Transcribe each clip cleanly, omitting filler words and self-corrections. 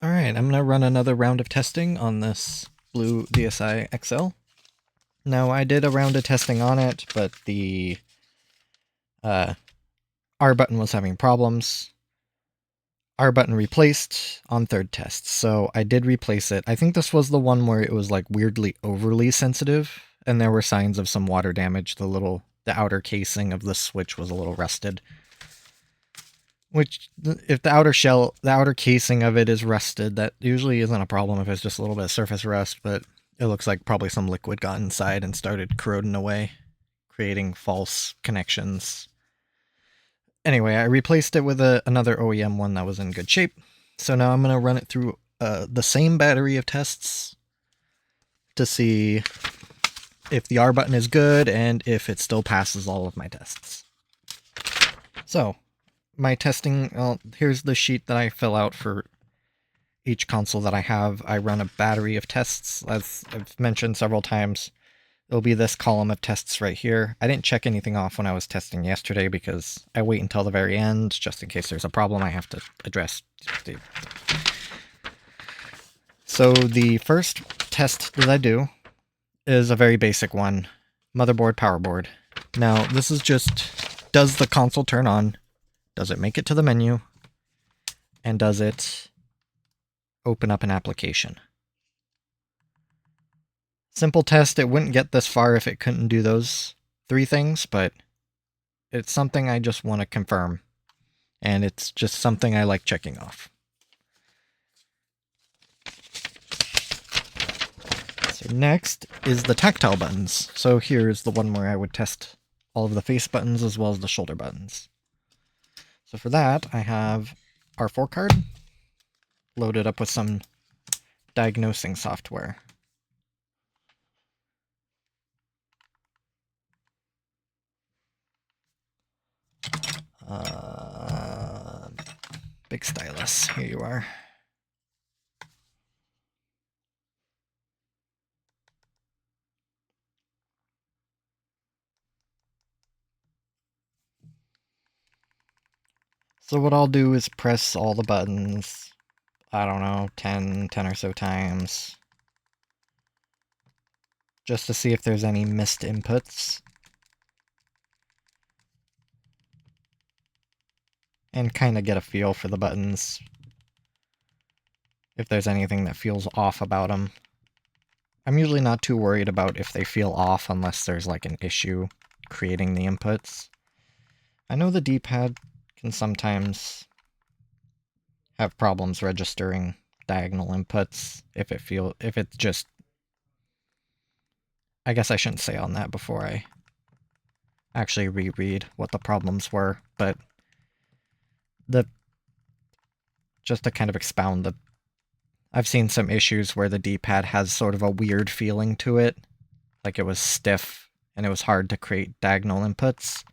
Alright, I'm going to run another round of testing on this blue DSi XL. Now, I did a round of testing on it, but the R button was having problems. R button replaced on third test, so I did replace it. I think this was the one where it was like weirdly overly sensitive, and there were signs of some water damage. The outer casing of the switch was a little rusted. Which, if the outer casing of it is rusted, that usually isn't a problem if it's just a little bit of surface rust, but it looks like probably some liquid got inside and started corroding away, creating false connections. Anyway, I replaced it with another OEM one that was in good shape, so now I'm going to run it through the same battery of tests to see if the R button is good and if it still passes all of my tests. So, my testing, here's the sheet that I fill out for each console that I have. I run a battery of tests, as I've mentioned several times. It'll be this column of tests right here. I didn't check anything off when I was testing yesterday because I wait until the very end, just in case there's a problem I have to address. So the first test that I do is a very basic one, motherboard, power board. Now, this is just, does the console turn on? Does it make it to the menu? And does it open up an application? Simple test, it wouldn't get this far if it couldn't do those three things, but it's something I just want to confirm. And it's just something I like checking off. So next is the tactile buttons. So here's the one where I would test all of the face buttons as well as the shoulder buttons. So for that, I have R4 card loaded up with some diagnosing software. Big stylus, here you are. So what I'll do is press all the buttons, I don't know, 10 or so times, just to see if there's any missed inputs. And kind of get a feel for the buttons, if there's anything that feels off about them. I'm usually not too worried about if they feel off unless there's like an issue creating the inputs. I know the D-pad can sometimes have problems registering diagonal inputs if it's just, I guess I shouldn't say on that before I actually reread what the problems were, but just to kind of expound I've seen some issues where the D-pad has sort of a weird feeling to it, like it was stiff and it was hard to create diagonal inputs.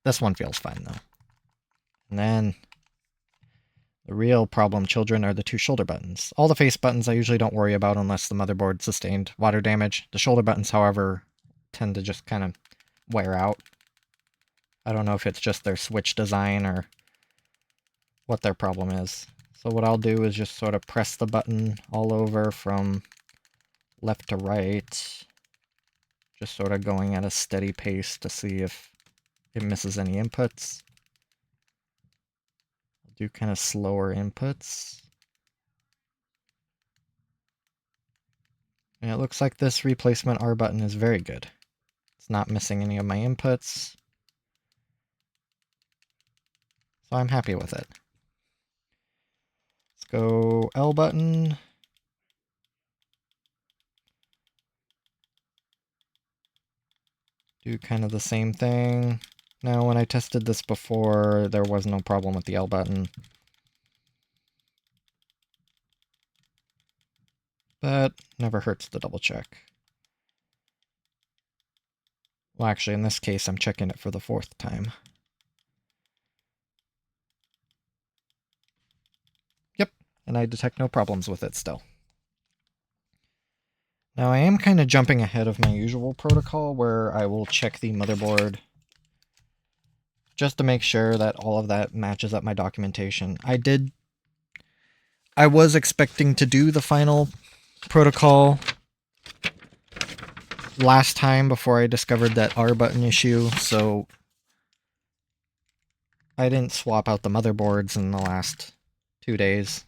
This one feels fine though. And then the real problem children are the two shoulder buttons. All the face buttons I usually don't worry about unless the motherboard sustained water damage. The shoulder buttons, however, tend to just kind of wear out. I don't know if it's just their switch design or what their problem is. So what I'll do is just sort of press the button all over from left to right, just sort of going at a steady pace to see if it misses any inputs. I'll do kind of slower inputs. And it looks like this replacement R button is very good. It's not missing any of my inputs. So I'm happy with it. Let's go L button. Do kind of the same thing. Now, when I tested this before, there was no problem with the L button. But never hurts to double check. Well, actually, in this case, I'm checking it for the fourth time. Yep, and I detect no problems with it still. Now, I am kind of jumping ahead of my usual protocol where I will check the motherboard just to make sure that all of that matches up my documentation. I was expecting to do the final protocol last time before I discovered that R button issue, so I didn't swap out the motherboards in the last 2 days,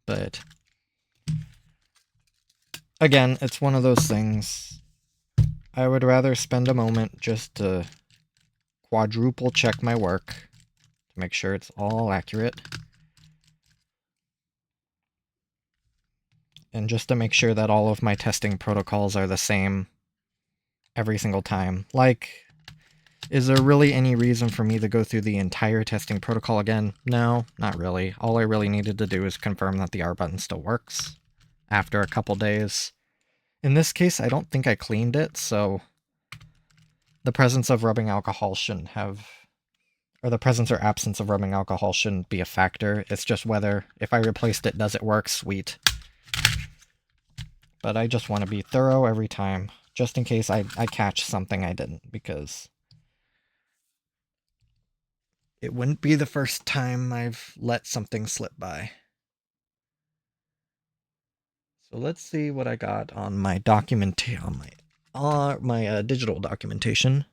but again, it's one of those things. I would rather spend a moment just to quadruple check my work to make sure it's all accurate, and just to make sure that all of my testing protocols are the same every single time. Like, is there really any reason for me to go through the entire testing protocol again? No, not really. All I really needed to do is confirm that the R button still works after a couple days. In this case, I don't think I cleaned it, so the presence of rubbing alcohol shouldn't have, or the presence or absence of rubbing alcohol shouldn't be a factor. It's just whether, if I replaced it, does it work? Sweet. But I just want to be thorough every time, just in case I catch something I didn't, because it wouldn't be the first time I've let something slip by. So let's see what I got on my my digital documentation.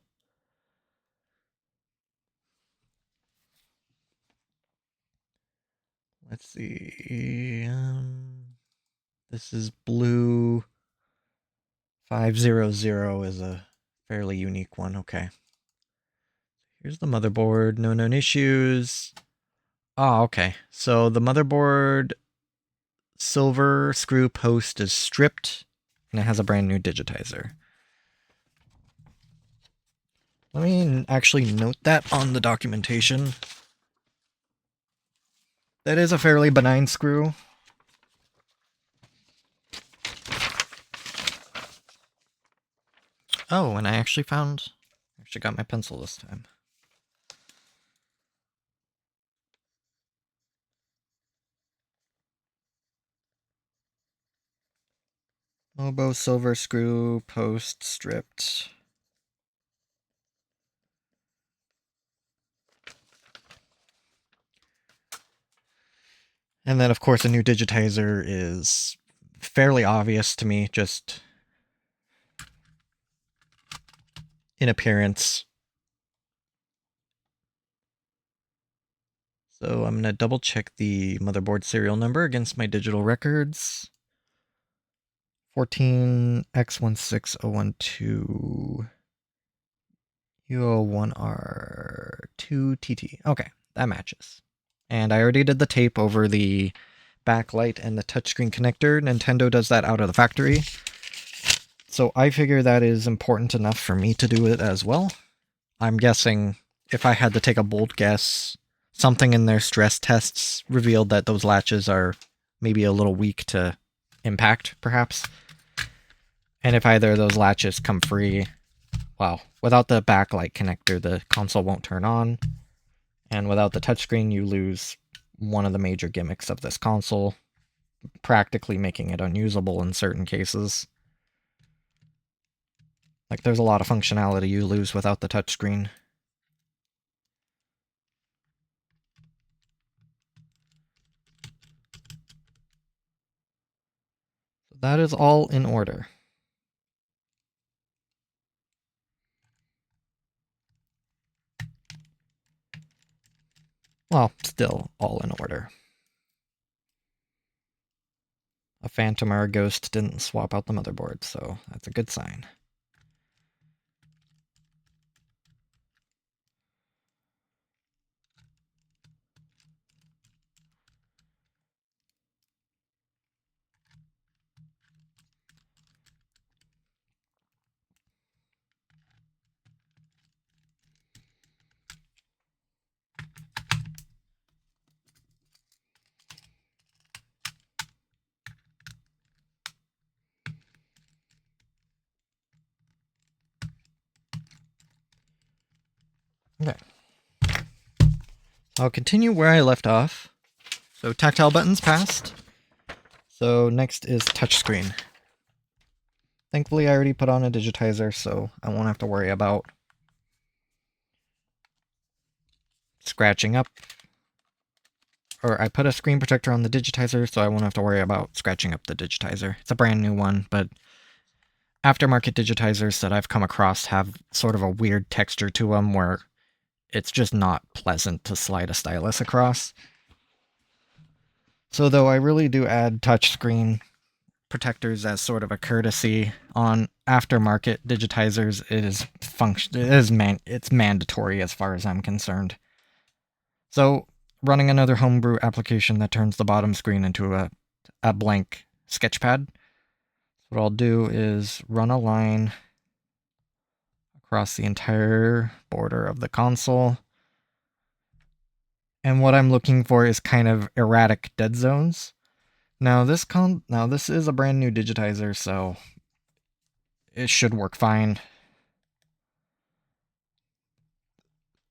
Let's see. This is blue 500 is a fairly unique one. Okay. Here's the motherboard. No known issues. Oh, okay. So the motherboard silver screw post is stripped, and it has a brand new digitizer. Let me actually note that on the documentation. That is a fairly benign screw. Oh, and I actually got my pencil this time. Mobo silver screw post stripped. And then, of course, a new digitizer is fairly obvious to me, just in appearance. So I'm going to double check the motherboard serial number against my digital records. 14X16012 U01R2TT. Okay, that matches. And I already did the tape over the backlight and the touchscreen connector. Nintendo does that out of the factory. So I figure that is important enough for me to do it as well. I'm guessing, if I had to take a bold guess, something in their stress tests revealed that those latches are maybe a little weak to impact, perhaps. And if either of those latches come free, well, without the backlight connector, the console won't turn on. And without the touchscreen, you lose one of the major gimmicks of this console, practically making it unusable in certain cases. Like, there's a lot of functionality you lose without the touchscreen. So that is all in order. Well, still all in order. A phantom or a ghost didn't swap out the motherboard, so that's a good sign. Okay. I'll continue where I left off. So tactile buttons passed. So next is touchscreen. Thankfully, I already put on a digitizer, so I won't have to worry about scratching up I put a screen protector on the digitizer, so I won't have to worry about scratching up the digitizer. It's a brand new one, but aftermarket digitizers that I've come across have sort of a weird texture to them where it's just not pleasant to slide a stylus across. So though I really do add touchscreen protectors as sort of a courtesy on aftermarket digitizers, it's mandatory as far as I'm concerned. So running another homebrew application that turns the bottom screen into a blank sketchpad. What I'll do is run a line across the entire border of the console. And what I'm looking for is kind of erratic dead zones. Now this is a brand new digitizer, so it should work fine.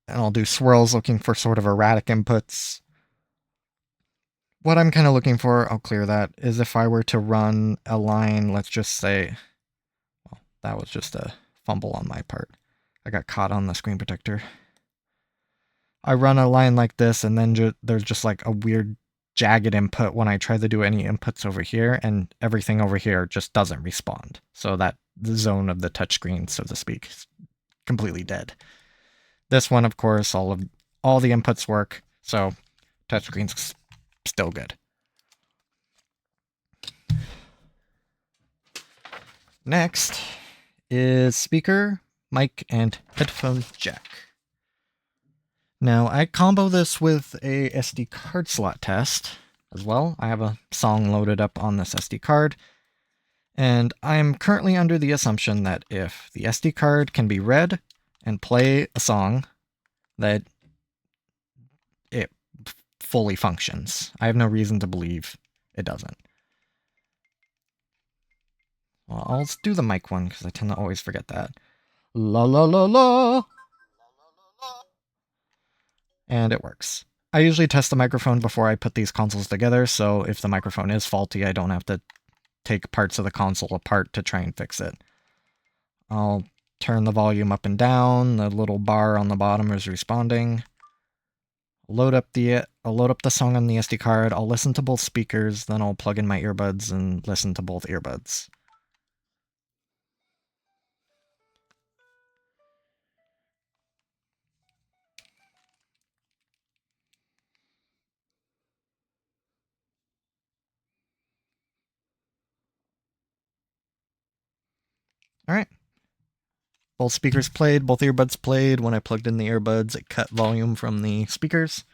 And I'll do swirls looking for sort of erratic inputs. What I'm kind of looking for, I'll clear that, is if I were to run a line, let's just say, well, that was just a fumble on my part. I got caught on the screen protector. I run a line like this, and then there's just like a weird jagged input when I try to do any inputs over here, and everything over here just doesn't respond. So that the zone of the touchscreen, so to speak, is completely dead. This one, of course, all the inputs work, so touchscreen's still good. Next is speaker, mic, and headphone jack. Now, I combo this with a SD card slot test as well. I have a song loaded up on this SD card, and I'm currently under the assumption that if the SD card can be read and play a song, that it fully functions. I have no reason to believe it doesn't. Well, I'll do the mic one because I tend to always forget that. La la la la. And it works. I usually test the microphone before I put these consoles together, so if the microphone is faulty, I don't have to take parts of the console apart to try and fix it. I'll turn the volume up and down, the little bar on the bottom is responding. I'll load up the song on the SD card, I'll listen to both speakers, then I'll plug in my earbuds and listen to both earbuds. Alright. Both speakers played, both earbuds played. When I plugged in the earbuds, it cut volume from the speakers.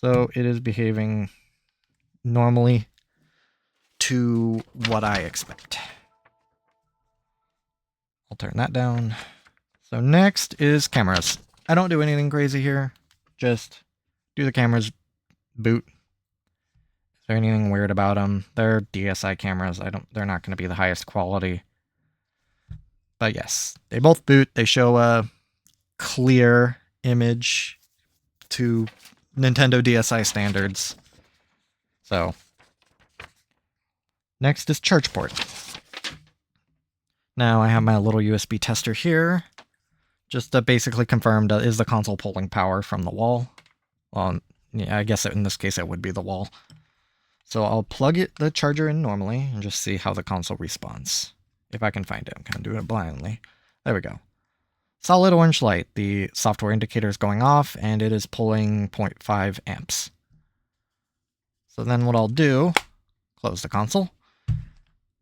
So it is behaving normally to what I expect. I'll turn that down. So next is cameras. I don't do anything crazy here. Just do the cameras boot. Is there anything weird about them? They're DSi cameras. They're not going to be the highest quality. But yes, they both boot. They show a clear image to Nintendo DSi standards. So next is charge port. Now I have my little USB tester here, just to basically confirm that is the console pulling power from the wall. Well, yeah, I guess in this case it would be the wall. So I'll plug the charger in normally and just see how the console responds. If I can find it, I'm kind of doing it blindly. There we go. Solid orange light. The software indicator is going off, and it is pulling 0.5 amps. So then what I'll do, close the console,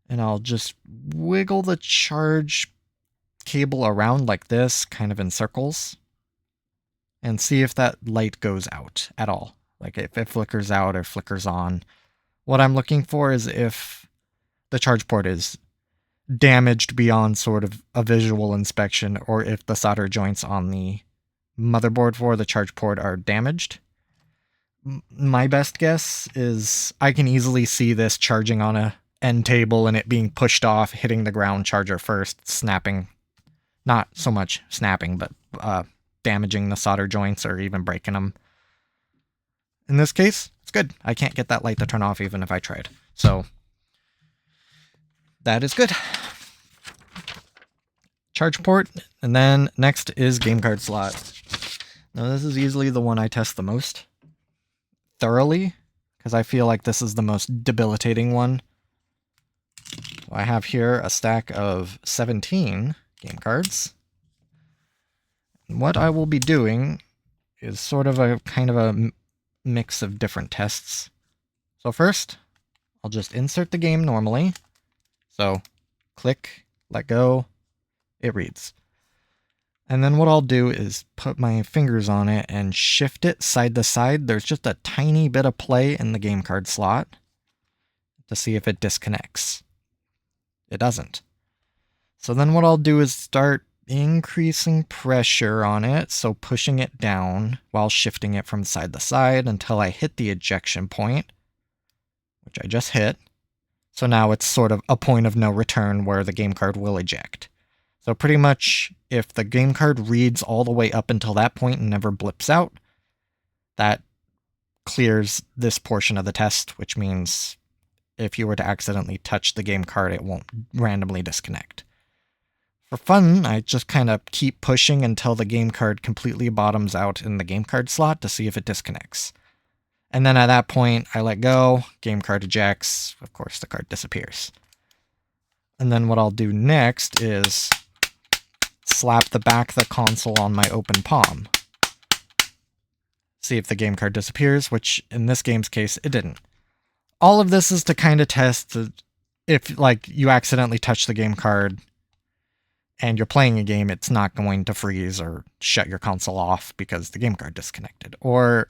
and I'll just wiggle the charge cable around like this, kind of in circles, and see if that light goes out at all. Like if it flickers out or flickers on. What I'm looking for is if the charge port is damaged beyond sort of a visual inspection, or if the solder joints on the motherboard for the charge port are damaged. My best guess is I can easily see this charging on a end table and it being pushed off, hitting the ground charger first, snapping. Not so much snapping, but damaging the solder joints or even breaking them. In this case, it's good. I can't get that light to turn off even if I tried. So that is good. Charge port, and then next is game card slot. Now this is easily the one I test the most. thoroughly, because I feel like this is the most debilitating one. So I have here a stack of 17 game cards. And what I will be doing is sort of a kind of a mix of different tests. So first, I'll just insert the game normally. So click, let go, it reads. And then what I'll do is put my fingers on it and shift it side to side. There's just a tiny bit of play in the game card slot to see if it disconnects. It doesn't. So then what I'll do is start increasing pressure on it, so pushing it down while shifting it from side to side until I hit the ejection point, which I just hit. So now it's sort of a point of no return where the game card will eject. So pretty much if the game card reads all the way up until that point and never blips out, that clears this portion of the test, which means if you were to accidentally touch the game card, it won't randomly disconnect. For fun, I just kind of keep pushing until the game card completely bottoms out in the game card slot to see if it disconnects. And then at that point, I let go, game card ejects, of course the card disappears. And then what I'll do next is slap the back of the console on my open palm. See if the game card disappears, which in this game's case, it didn't. All of this is to kind of test if like you accidentally touch the game card and you're playing a game, it's not going to freeze or shut your console off because the game card disconnected. Or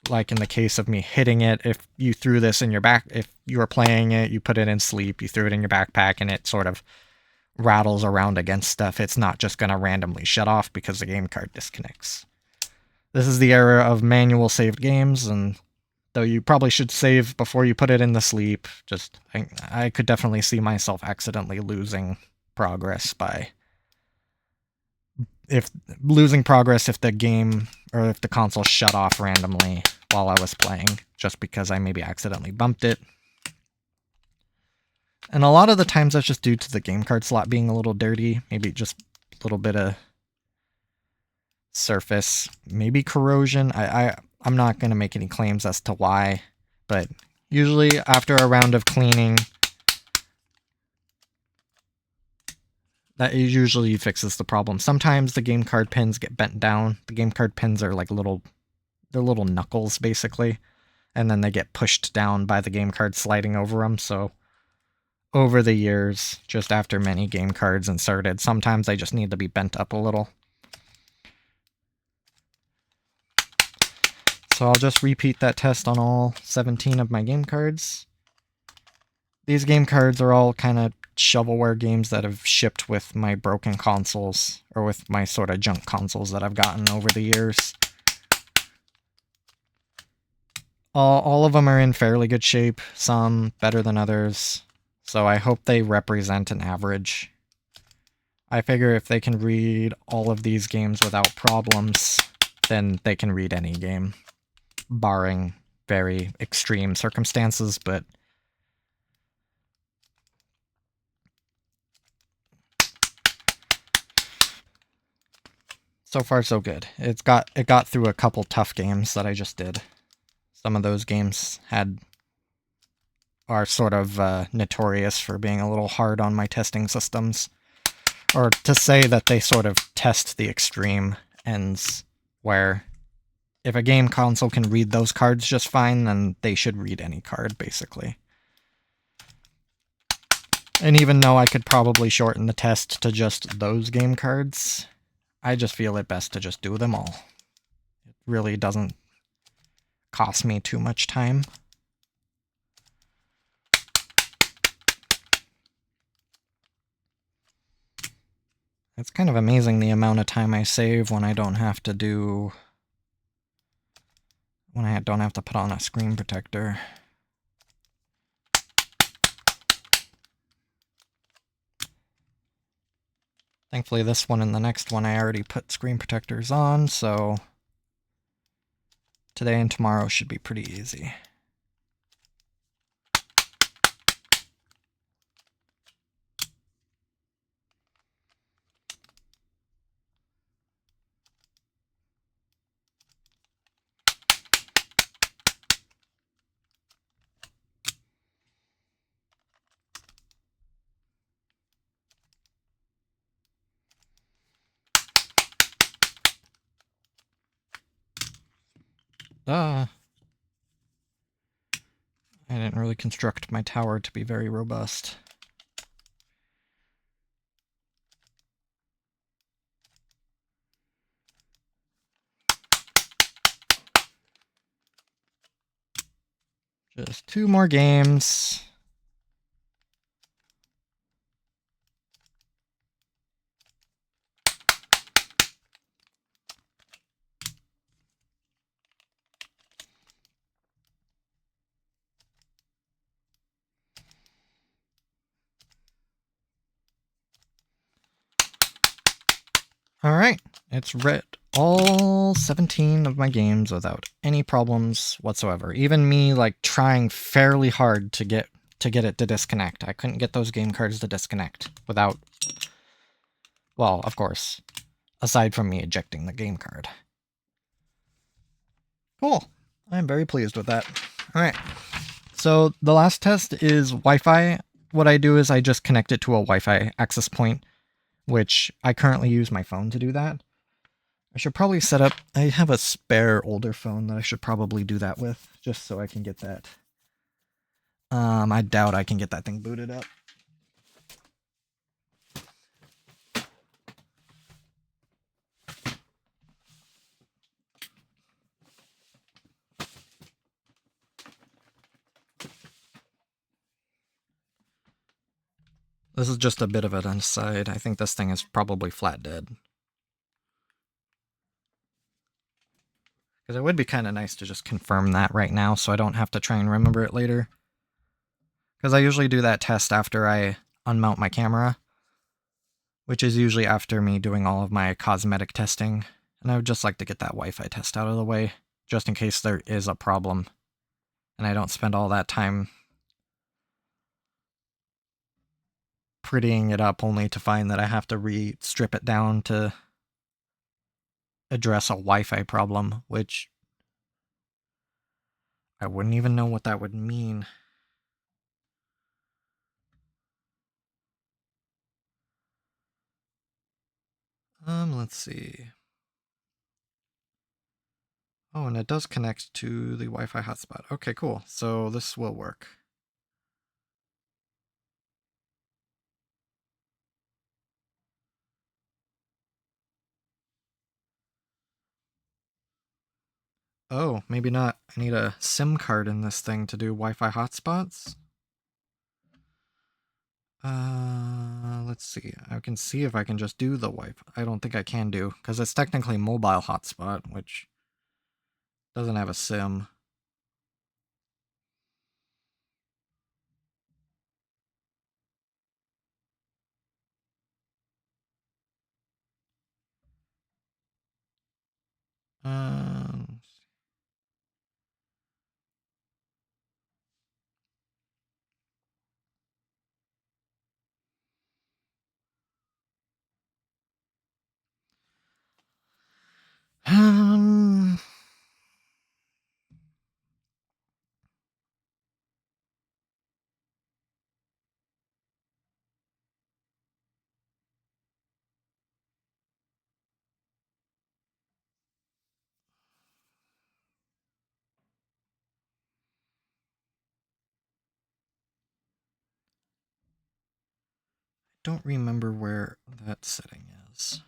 like in the case of me hitting it, if you threw this in your back, if you were playing it, you put it in sleep, you threw it in your backpack and it sort of rattles around against stuff, it's not just going to randomly shut off because the game card disconnects. This is the era of manual saved games, and though you probably should save before you put it in the sleep, just I could definitely see myself accidentally losing progress if the game or if the console shut off randomly while I was playing, just because I maybe accidentally bumped it. And a lot of the times that's just due to the game card slot being a little dirty, maybe just a little bit of surface, maybe corrosion. I'm not going to make any claims as to why, but usually after a round of cleaning, that usually fixes the problem. Sometimes the game card pins get bent down. The game card pins are like they're little knuckles basically, and then they get pushed down by the game card sliding over them. So over the years, just after many game cards inserted, sometimes they just need to be bent up a little. So I'll just repeat that test on all 17 of my game cards. These game cards are all kind of shovelware games that have shipped with my broken consoles, or with my sort of junk consoles that I've gotten over the years. All of them are in fairly good shape, some better than others, so I hope they represent an average. I figure if they can read all of these games without problems, then they can read any game, barring very extreme circumstances, but so far so good. It got through a couple tough games that I just did. Some of those games are sort of notorious for being a little hard on my testing systems. Or to say that they sort of test the extreme ends, where if a game console can read those cards just fine, then they should read any card, basically. And even though I could probably shorten the test to just those game cards, I just feel it best to just do them all. It really doesn't cost me too much time. It's kind of amazing the amount of time I save when I don't have to put on a screen protector. Thankfully this one and the next one I already put screen protectors on, so today and tomorrow should be pretty easy. I didn't really construct my tower to be very robust. Just 2 more games. Alright, it's read all 17 of my games without any problems whatsoever. Even me, like, trying fairly hard to get it to disconnect. I couldn't get those game cards to disconnect without... Well, of course, aside from me ejecting the game card. Cool. I'm very pleased with that. Alright, so the last test is Wi-Fi. What I do is I just connect it to a Wi-Fi access point, which I currently use my phone to do that. I should probably set up... I have a spare older phone that I should probably do that with, just so I can get that. I doubt I can get that thing booted up. This is just a bit of an aside. I think this thing is probably flat dead. Because it would be kind of nice to just confirm that right now so I don't have to try and remember it later. Because I usually do that test after I unmount my camera, which is usually after me doing all of my cosmetic testing. And I would just like to get that Wi-Fi test out of the way, just in case there is a problem. And I don't spend all that time prettying it up only to find that I have to strip it down to address a Wi-Fi problem, which I wouldn't even know what that would mean. Let's see. Oh, and it does connect to the Wi-Fi hotspot. Okay, cool. So this will work. Oh, maybe not. I need a SIM card in this thing to do Wi-Fi hotspots. Let's see. I can see if I can just do the Wi-Fi. I don't think I can do, because it's technically mobile hotspot, which doesn't have a SIM. Um, um, don't remember where that setting is.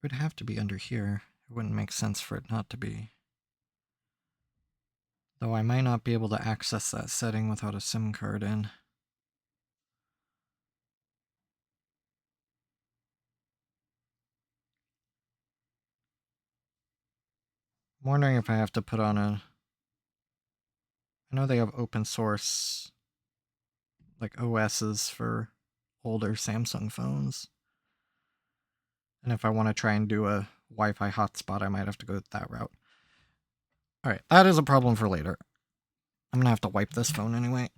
It would have to be under here. It wouldn't make sense for it not to be. Though I might not be able to access that setting without a SIM card in. I'm wondering if I have to put on a... I know they have open source, like, OSs for older Samsung phones. And if I want to try and do a Wi-Fi hotspot, I might have to go that route. Alright, that is a problem for later. I'm gonna have to wipe this phone anyway.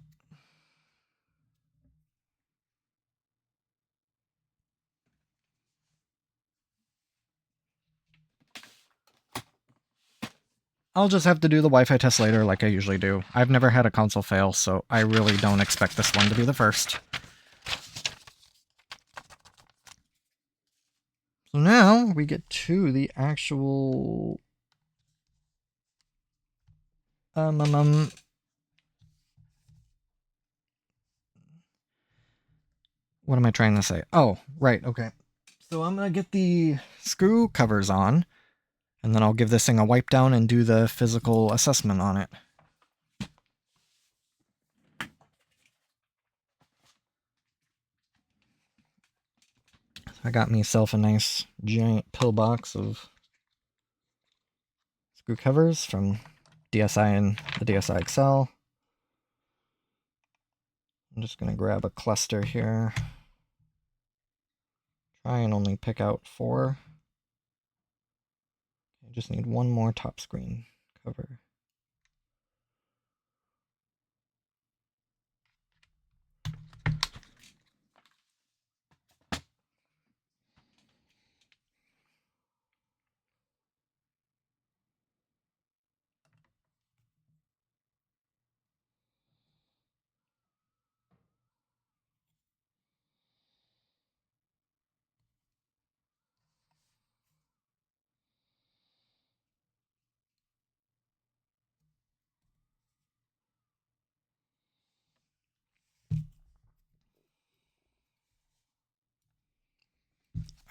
I'll just have to do the Wi-Fi test later like I usually do. I've never had a console fail, so I really don't expect this one to be the first. So now we get to the actual... What am I trying to say? Oh, right, okay. So I'm gonna get the screw covers on, and then I'll give this thing a wipe down and do the physical assessment on it. I got myself a nice giant pillbox of screw covers from DSI and the DSI XL. I'm just going to grab a cluster here. Try and only pick out 4. I just need one more top screen cover.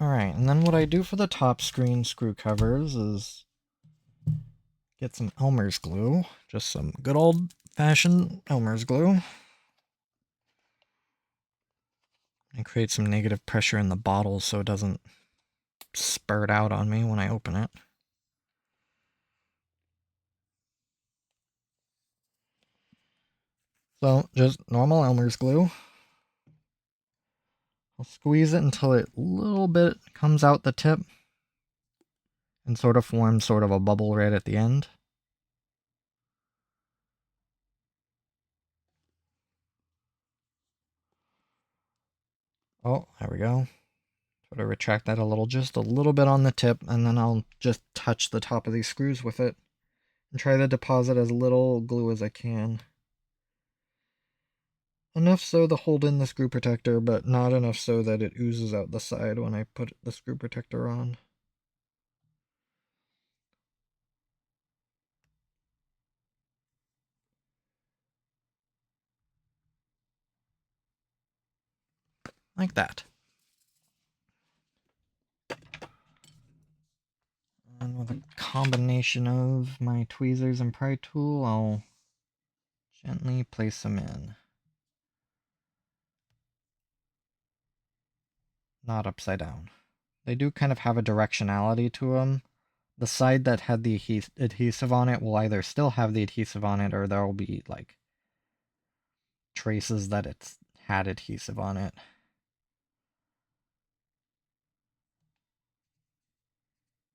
Alright, and then what I do for the top screen screw covers is get some Elmer's glue, just some good old-fashioned Elmer's glue, and create some negative pressure in the bottle so it doesn't spurt out on me when I open it. So, just normal Elmer's glue. I'll squeeze it until it a little bit comes out the tip and sort of forms sort of a bubble right at the end. Oh, there we go. Sort of retract that a little, just a little bit on the tip, and then I'll just touch the top of these screws with it and try to deposit as little glue as I can. Enough so to hold in the screw protector, but not enough so that it oozes out the side when I put the screw protector on. Like that. And with a combination of my tweezers and pry tool, I'll gently place them in. Not upside down. They do kind of have a directionality to them. The side that had the adhesive on it will either still have the adhesive on it, or there will be like traces that it's had adhesive on it.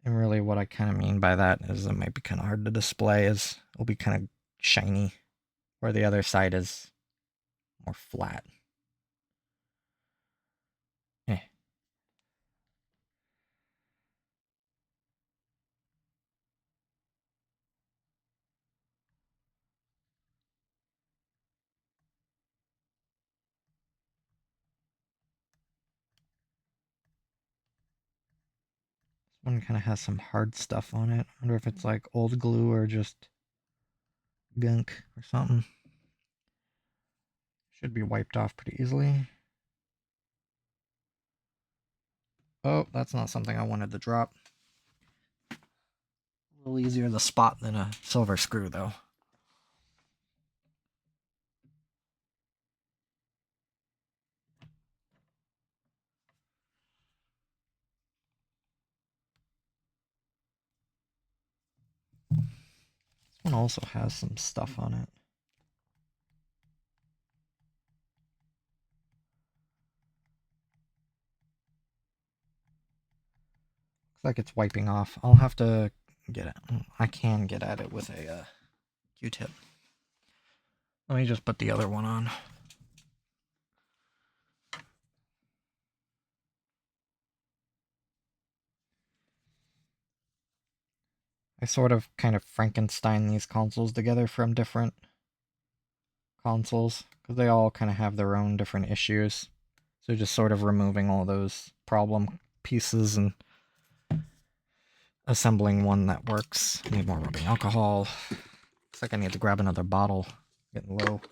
And really what I kind of mean by that is it might be kind of hard to display, is it'll be kind of shiny, where the other side is more flat. Eh. This one kind of has some hard stuff on it. I wonder if it's like old glue or just gunk or something. Should be wiped off pretty easily. Oh, that's not something I wanted to drop. A little easier to spot than a silver screw, though. This one also has some stuff on it. Looks like it's wiping off. I'll have to get it. I can get at it with a Q-tip. Let me just put the other one on. I sort of kind of Frankenstein these consoles together from different consoles because they all kind of have their own different issues. So just sort of removing all those problem pieces and assembling one that works. I need more rubbing alcohol. Looks like I need to grab another bottle. Getting low.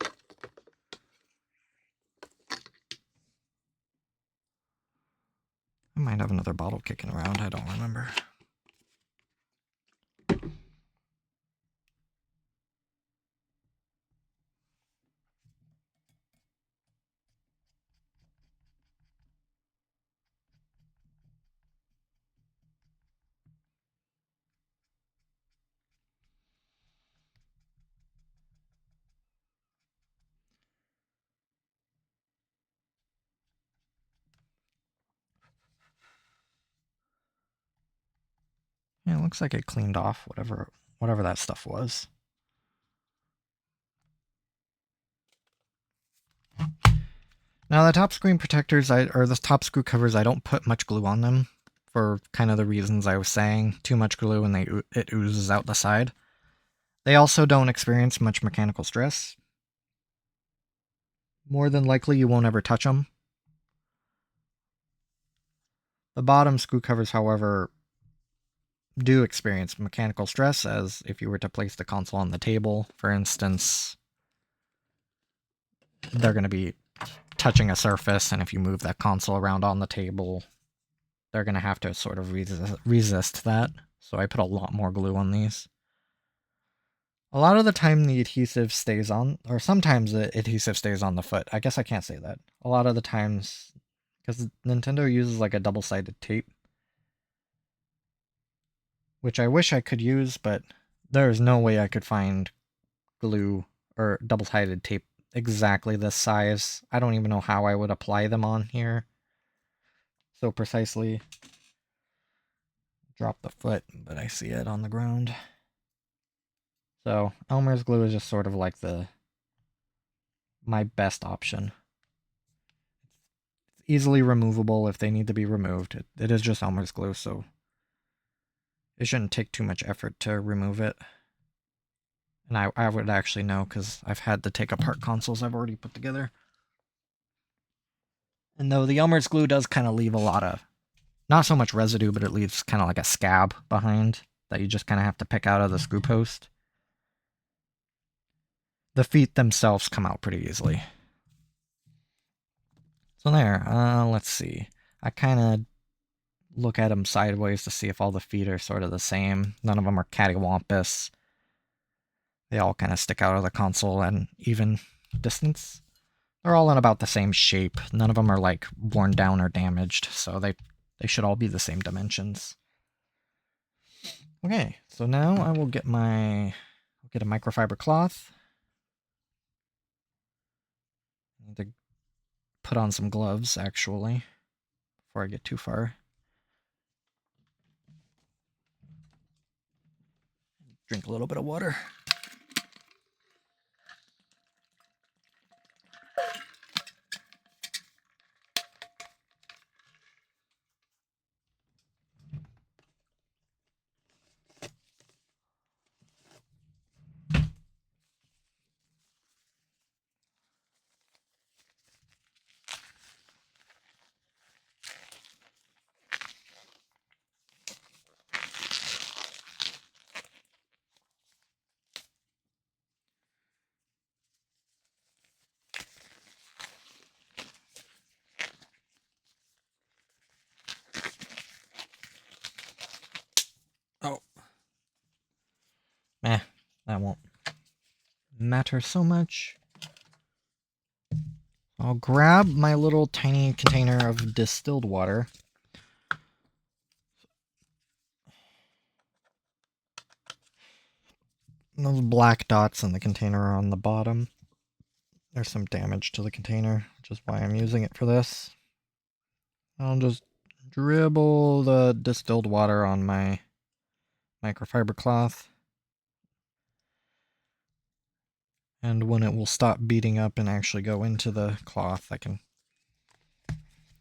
I might have another bottle kicking around. I don't remember. Yeah, it looks like it cleaned off whatever that stuff was. Now the top screen protectors, or the top screw covers, I don't put much glue on them for kind of the reasons I was saying. Too much glue and it oozes out the side. They also don't experience much mechanical stress. More than likely, you won't ever touch them. The bottom screw covers, however, do experience mechanical stress, as if you were to place the console on the table, for instance, they're going to be touching a surface, and if you move that console around on the table, they're going to have to sort of resist that. So I put a lot more glue on these. A lot of the time the adhesive stays on, or sometimes the adhesive stays on the foot. I guess I can't say that. A lot of the times, because Nintendo uses like a double-sided tape, which I wish I could use, but there's no way I could find glue or double-sided tape exactly this size. I don't even know how I would apply them on here so precisely. Drop the foot, but I see it on the ground. So Elmer's glue is just sort of like my best option. It's easily removable if they need to be removed. It is just Elmer's glue, so it shouldn't take too much effort to remove it. And I would actually know, because I've had to take apart consoles I've already put together. And though the Elmer's glue does kind of leave a lot of, not so much residue, but it leaves kind of like a scab behind that you just kind of have to pick out of the screw post. The feet themselves come out pretty easily. So there, let's see. I kind of look at them sideways to see if all the feet are sort of the same. None of them are cattywampus. They all kind of stick out of the console at an even distance. They're all in about the same shape. None of them are like worn down or damaged, so they should all be the same dimensions. Okay, so now I will get a microfiber cloth. I need to put on some gloves, actually, before I get too far. Drink a little bit of water. Oh. That won't matter so much. I'll grab my little tiny container of distilled water. And those black dots in the container are on the bottom. There's some damage to the container, which is why I'm using it for this. I'll just dribble the distilled water on my microfiber cloth. And when it will stop beating up and actually go into the cloth, I can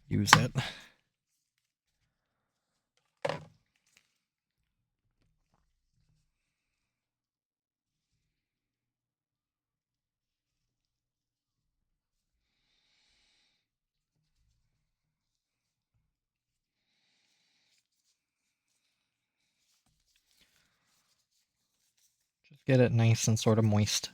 use it. Just get it nice and sort of moist.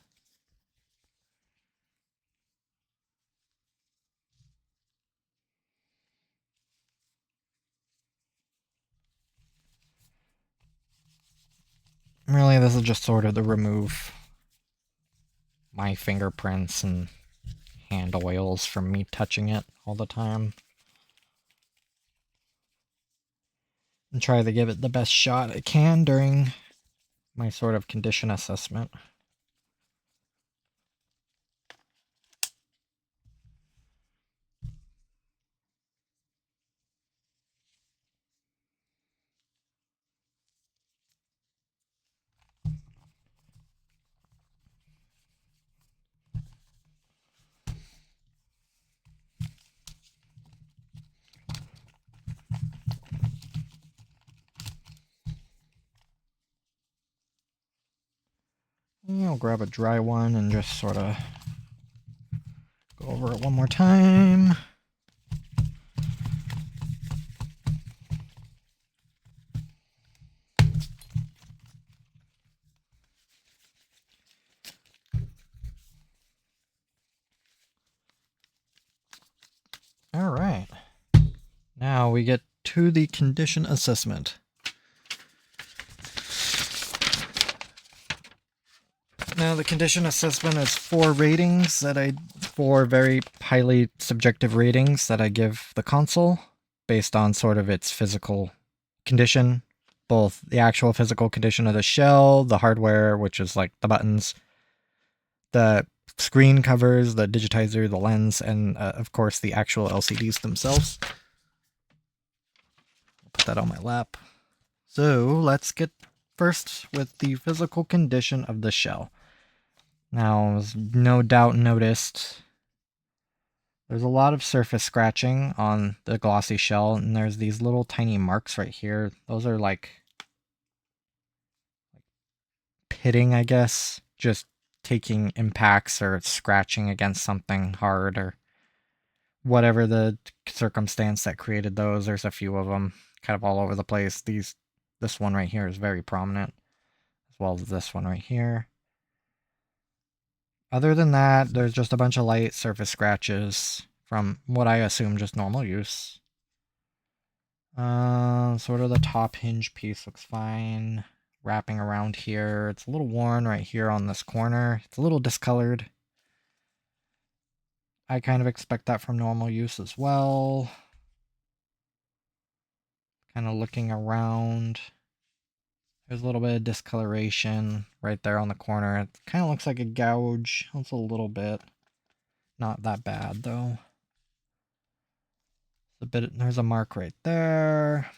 Really, this is just sort of to remove my fingerprints and hand oils from me touching it all the time. And try to give it the best shot I can during my sort of condition assessment. I'll grab a dry one and just sort of go over it one more time. All right. Now we get to the condition assessment. Now the condition assessment is four very highly subjective ratings that I give the console based on sort of its physical condition, both the actual physical condition of the shell, the hardware, which is like the buttons, the screen covers, the digitizer, the lens, and of course the actual LCDs themselves. I'll put that on my lap. So let's get first with the physical condition of the shell. Now, as no doubt noticed, there's a lot of surface scratching on the glossy shell, and there's these little tiny marks right here. Those are like pitting, I guess, just taking impacts or scratching against something hard or whatever the circumstance that created those. There's a few of them kind of all over the place. This one right here is very prominent, as well as this one right here. Other than that, there's just a bunch of light surface scratches from what I assume just normal use. Sort of the top hinge piece looks fine. Wrapping around here, it's a little worn right here on this corner. It's a little discolored. I kind of expect that from normal use as well. Kind of looking around. There's a little bit of discoloration right there on the corner. It kind of looks like a gouge. It's a little bit. Not that bad though. There's a mark right there.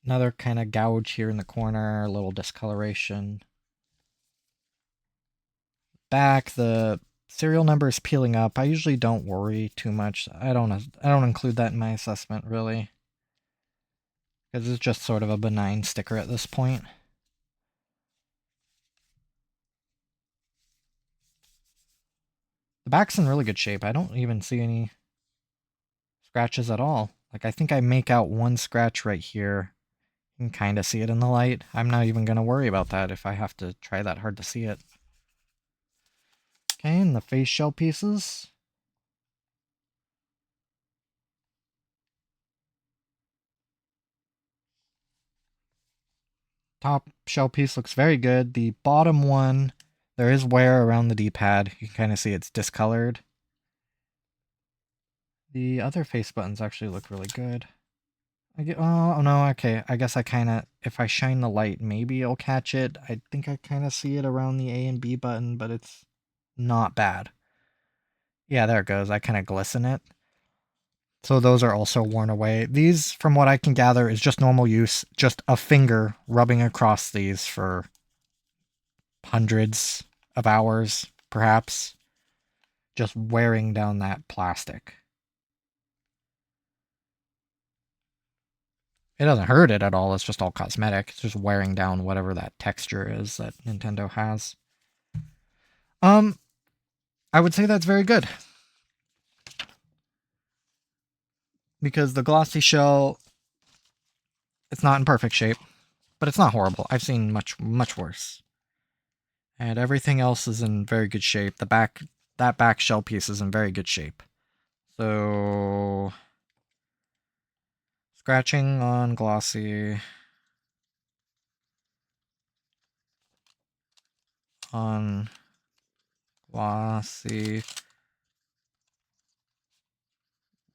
Another kind of gouge here in the corner, a little discoloration. Back, the serial number is peeling up. I usually don't worry too much. I don't include that in my assessment really, because it's just sort of a benign sticker at this point. The back's in really good shape. I don't even see any scratches at all. Like, I think I make out one scratch right here. You can kind of see it in the light. I'm not even going to worry about that if I have to try that hard to see it. Okay, and the face shell pieces. Top shell piece looks very good. The bottom one, there is wear around the D-pad. You can kind of see it's discolored. The other face buttons actually look really good. Oh no, okay. I guess I kind of, if I shine the light, maybe it'll catch it. I think I kind of see it around the A and B button, but it's not bad. Yeah, there it goes. I kind of glisten it. So those are also worn away. These, from what I can gather, is just normal use. Just a finger rubbing across these for hundreds of hours, perhaps. Just wearing down that plastic. It doesn't hurt it at all. It's just all cosmetic. It's just wearing down whatever that texture is that Nintendo has. I would say that's very good. Because the glossy shell, it's not in perfect shape, but it's not horrible. I've seen much worse. And everything else is in very good shape. That back shell piece is in very good shape. So scratching on glossy, on glossy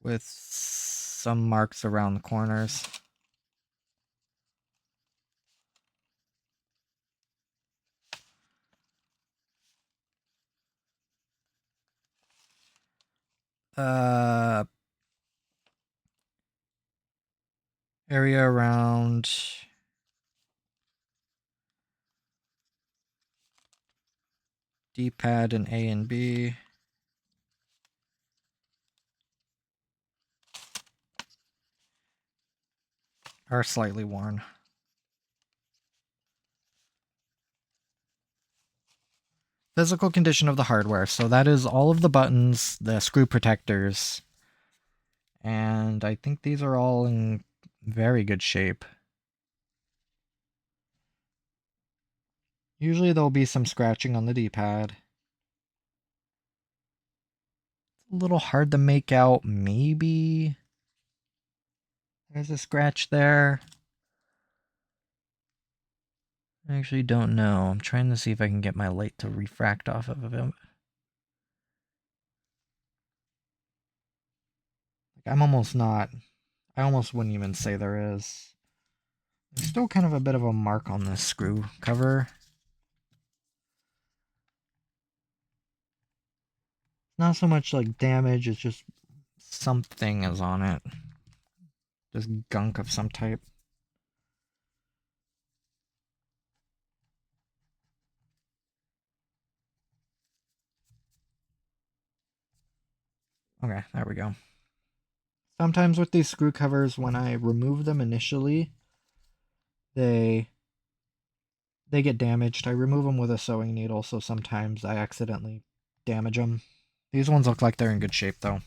with some marks around the corners. Area around D-pad and A and B. Are slightly worn. Physical condition of the hardware. So that is all of the buttons, the screw protectors, and I think these are all in very good shape. Usually there'll be some scratching on the D-pad. A little hard to make out, maybe. There's a scratch there. I actually don't know. I'm trying to see if I can get my light to refract off of it. I'm almost not. I almost wouldn't even say there is. There's still kind of a bit of a mark on this screw cover. Not so much like damage, it's just something is on it. Just gunk of some type. Okay, there we go. Sometimes with these screw covers, when I remove them initially, they get damaged. I remove them with a sewing needle, so sometimes I accidentally damage them. These ones look like they're in good shape, though.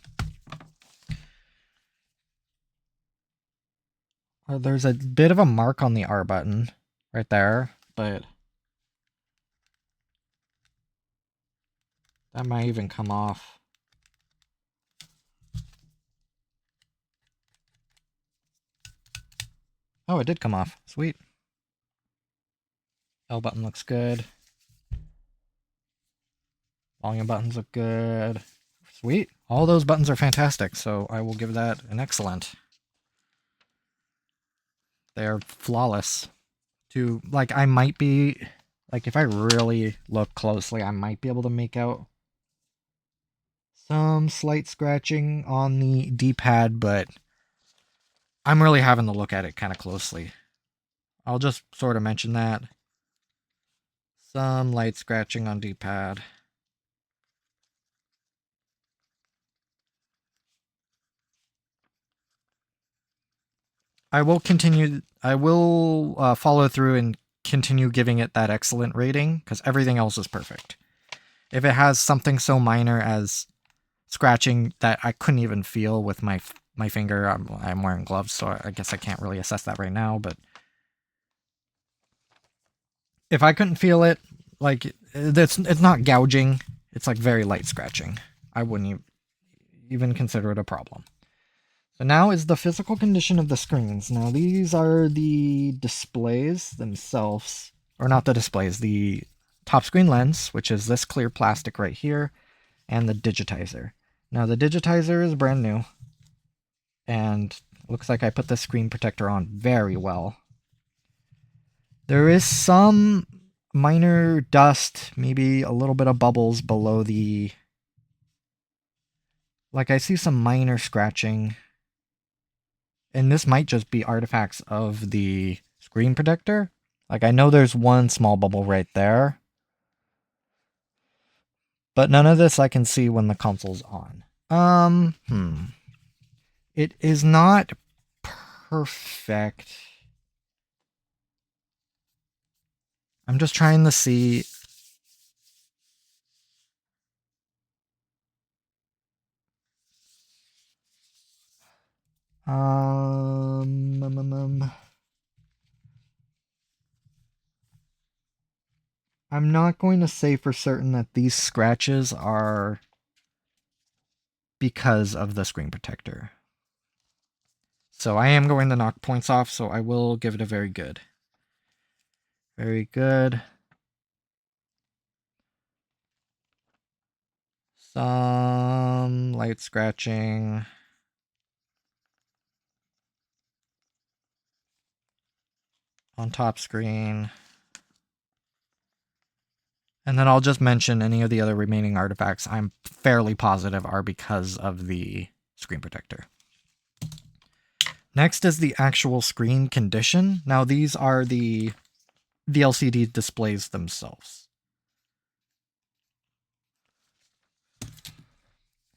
There's a bit of a mark on the R button right there, but that might even come off. Oh, it did come off. Sweet. L button looks good. Volume buttons look good. Sweet. All those buttons are fantastic, so I will give that an excellent. They are flawless. I might be, if I really look closely, I might be able to make out some slight scratching on the D-pad, but I'm really having to look at it kind of closely. I'll just sort of mention that. Some light scratching on D-pad. I will follow through and continue giving it that excellent rating, because everything else is perfect. If it has something so minor as scratching that I couldn't even feel with my finger, I'm wearing gloves, so I guess I can't really assess that right now, but if I couldn't feel it, it's not gouging, it's very light scratching. I wouldn't even consider it a problem. So now is the physical condition of the screens. Now these are the displays themselves, or not the displays, the top screen lens, which is this clear plastic right here, and the digitizer. Now the digitizer is brand new, and looks like I put the screen protector on very well. There is some minor dust, maybe a little bit of bubbles below the... I see some minor scratching and this might just be artifacts of the screen protector. Like, I know there's one small bubble right there, but none of this I can see when the console's on. It is not perfect. I'm just trying to see. I'm not going to say for certain that these scratches are because of the screen protector. So I am going to knock points off, so I will give it a very good. Very good. Some light scratching. On top screen. And then I'll just mention any of the other remaining artifacts I'm fairly positive are because of the screen protector. Next is the actual screen condition. Now these are the LCD displays themselves.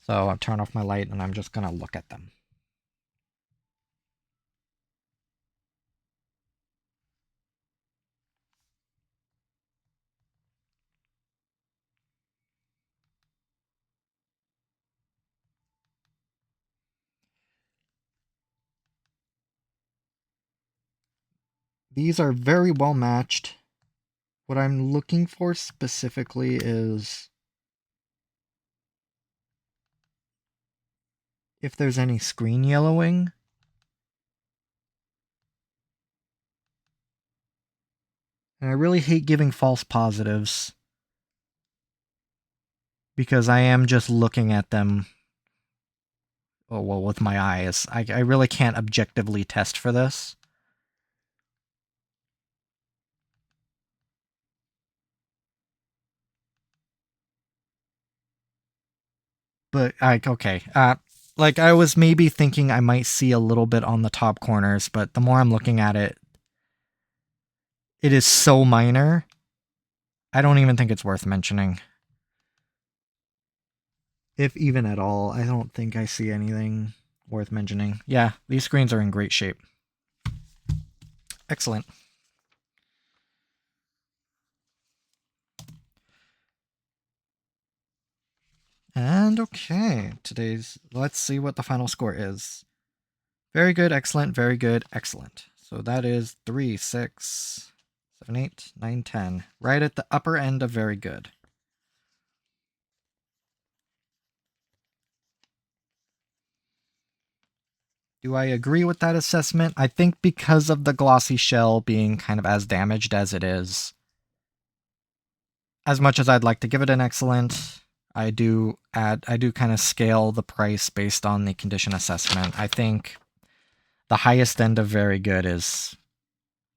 So I'll turn off my light and I'm just going to look at them. These are very well matched. What I'm looking for specifically is if there's any screen yellowing. And I really hate giving false positives because I am just looking at them, oh, well, with my eyes. I really can't objectively test for this. But, okay. Like, I was maybe thinking I might see a little bit on the top corners, but the more I'm looking at it, it is so minor, I don't even think it's worth mentioning. If even at all, I don't think I see anything worth mentioning. Yeah, these screens are in great shape. Excellent. And okay, let's see what the final score is. Very good, excellent, very good, excellent. So that is 3, 6, 7, 8, 9, 10. Right at the upper end of very good. Do I agree with that assessment? I think because of the glossy shell being kind of as damaged as it is, as much as I'd like to give it an excellent, I do kind of scale the price based on the condition assessment. I think the highest end of very good is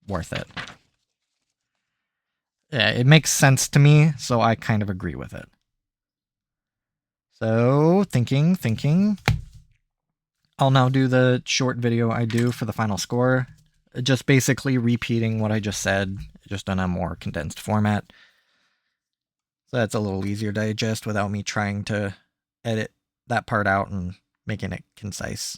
worth it. Yeah, it makes sense to me, so I kind of agree with it. So, thinking. I'll now do the short video I do for the final score. Just basically repeating what I just said, just in a more condensed format. So that's a little easier to digest without me trying to edit that part out and making it concise.